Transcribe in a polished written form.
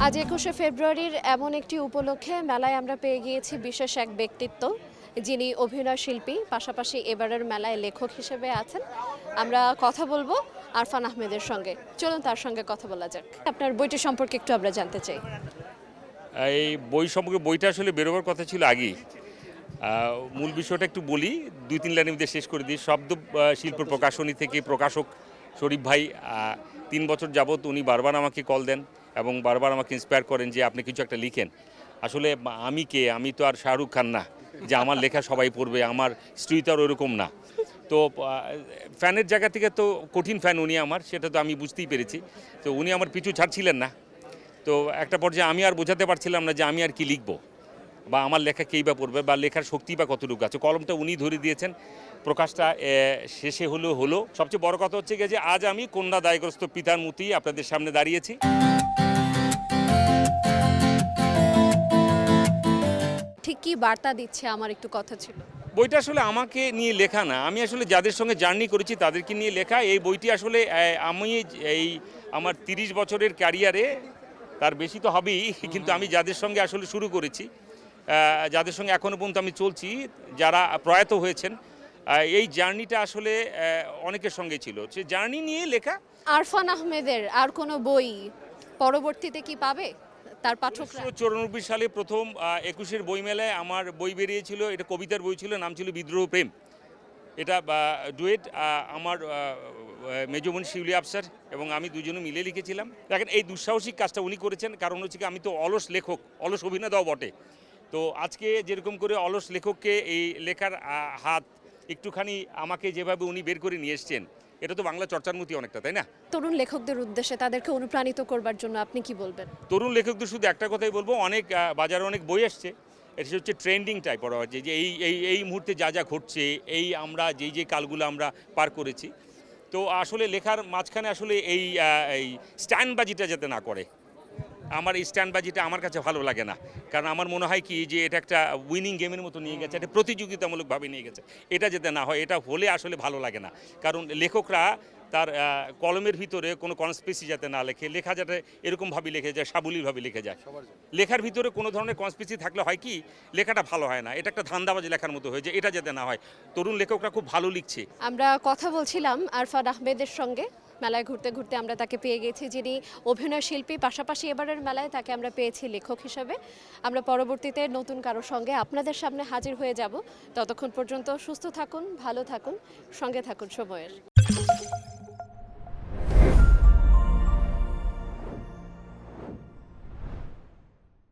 আজ ২১শে ফেব্রুয়ারির এমন একটি উপলক্ষে মেলায় আমরা পেয়ে গিয়েছি বিশেষ এক ব্যক্তিত্ব, যিনি অভিনয় শিল্পী, পাশাপাশি এবারের মেলায় লেখক হিসেবে আছেন। আমরা কথা বলবো আরফান আহমেদের সঙ্গে। চলুন তার সঙ্গে কথা বলা যাক। আপনার বইটি সম্পর্কে একটু আমরা জানতে চাই। এই বই সম্পর্কে বইটা আসলে বেরোবার কথা ছিল আগেই। মূল বিষয়টা একটু বলি, ২-৩ লাইনের মধ্যে শেষ করে দিই। শব্দ শিল্প প্রকাশনী থেকে প্রকাশক শরীফ ভাই ৩ বছর যাবৎ উনি বারবার আমাকে কল দেন এবং বারবার আমাকে ইন্সপায়ার করেন যে আপনি কিছু একটা লিখেন। আসলে আমি কে? আমি তো আর শাহরুখ খান না যে আমার লেখা সবাই পড়বে, আমার স্ত্রী তো আর ওরকম না। তো ফ্যানের জায়গা থেকে তো কঠিন ফ্যান উনি আমার, সেটা তো আমি বুঝতেই পেরেছি। তো উনি আমার পিছু ছাড়ছিলেন না। তো একটা পর্যায়ে আমি আর বোঝাতে পারছিলাম না যে আমি আর কি লিখব, বা আমার লেখা কেই বা পড়বে, বা লেখার শক্তি বা কতটুকু আছে। কলমটা উনি ধরে দিয়েছেন, প্রকাশটা শেষে হলো। সবচেয়ে বড় কথা হচ্ছে গিয়ে যে আজ আমি কন্যা দায়গ্রস্ত পিতার মতোই আপনাদের সামনে দাঁড়িয়েছি। ঠিক কি বার্তা দিচ্ছে আমার একটু কথা ছিল। বইটা আসলে আমাকে নিয়ে লেখা না, আমি আসলে যাদের সঙ্গে জার্নি করেছি তাদেরকে নিয়ে লেখা। এই বইটি আসলে আমি এই আমার ৩০ বছরের ক্যারিয়ারে, তার বেশি তো হবেই, কিন্তু আমি যাদের সঙ্গে আসলে শুরু করেছি, যাদের সঙ্গে এখনও পর্যন্ত আমি চলছি, যারা প্রয়াত হয়েছেন, এই জার্নিটা আসলে অনেকের সঙ্গে ছিল, সে জার্নি নিয়ে লেখা। আরফান আহমেদের আর কোনো বই পরবর্তীতে কি পাবে তার পাঠকরা? ১৯৯৪ সালে প্রথম ২১-এর বইমেলায় আমার বই বেরিয়েছিল। এটা কবিতার বই ছিল, নাম ছিল বিদ্রোহ প্রেম। এটা ডুয়েট আমার মেজবন শিউলি আফসার এবং আমি দুজনে মিলে লিখেছিলাম। দেখেন, এই দুঃসাহসিক কাজটা উনি করেছেন, কারণ হচ্ছে কি আমি তো অলস লেখক, অলস অভিনেতাও বটে। তো আজকে যেরকম করে অলস লেখককে এই লেখার হাত একটুখানি আমাকে যেভাবে উনি বের করে নিয়ে এসছেন, এটা তো বাংলা চর্চার মতোই অনেকটা, তাই না? তরুণ লেখকদের উদ্দেশ্যে তাদেরকে অনুপ্রাণিত করবার জন্য আপনি কি বলবেন? তরুণ লেখকদের শুধু একটা কথাই বলবো, অনেক বাজারে অনেক বই আসছে, এটা হচ্ছে ট্রেন্ডিং টাইপ করা হচ্ছে, যে এই মুহূর্তে যা যা ঘটছে, এই আমরা যে কালগুলো আমরা পার করেছি। তো আসলে লেখার মাঝখানে আসলে এই স্ট্যান্ডবাজিটা যাতে না করে। আমার এই স্ট্যান্ডবাজিটা আমার কাছে ভালো লাগে না, কারণ আমার মনে হয় কি যে এটা একটা উইনিং গেমের মতো নিয়ে গেছে, এটা প্রতিযোগিতামূলকভাবে নিয়ে গেছে। এটা যাতে না হয়, এটা হলে আসলে ভালো লাগে না। কারণ লেখকরা তার কলমের ভিতরে কোনো কনস্পিরেসি যাতে না লেখে, লেখা যাতে এরকমভাবে লিখে যায়, সাবলীলভাবে লিখে যায়। লেখার ভিতরে কোনো ধরনের কনস্পিরেসি থাকলে হয় কি, লেখাটা ভালো হয় না, এটা একটা ধান্দাবাজি লেখার মতো হয়ে যায়। এটা যাতে না হয়, তরুণ লেখকরা খুব ভালো লিখছে। আমরা কথা বলছিলাম আরফান আহমেদের সঙ্গে। মেলায় ঘুরতে ঘুরতে আমরা তাকে পেয়ে গেছি, যিনি অভিনয় শিল্পী, পাশাপাশি এবারের মেলায় তাকে আমরা পেয়েছি লেখক হিসেবে। আমরা পরবর্তীতে নতুন কারোর সঙ্গে আপনাদের সামনে হাজির হয়ে যাব। ততক্ষণ পর্যন্ত সুস্থ থাকুন, ভালো থাকুন, সঙ্গে থাকুন সময়ের।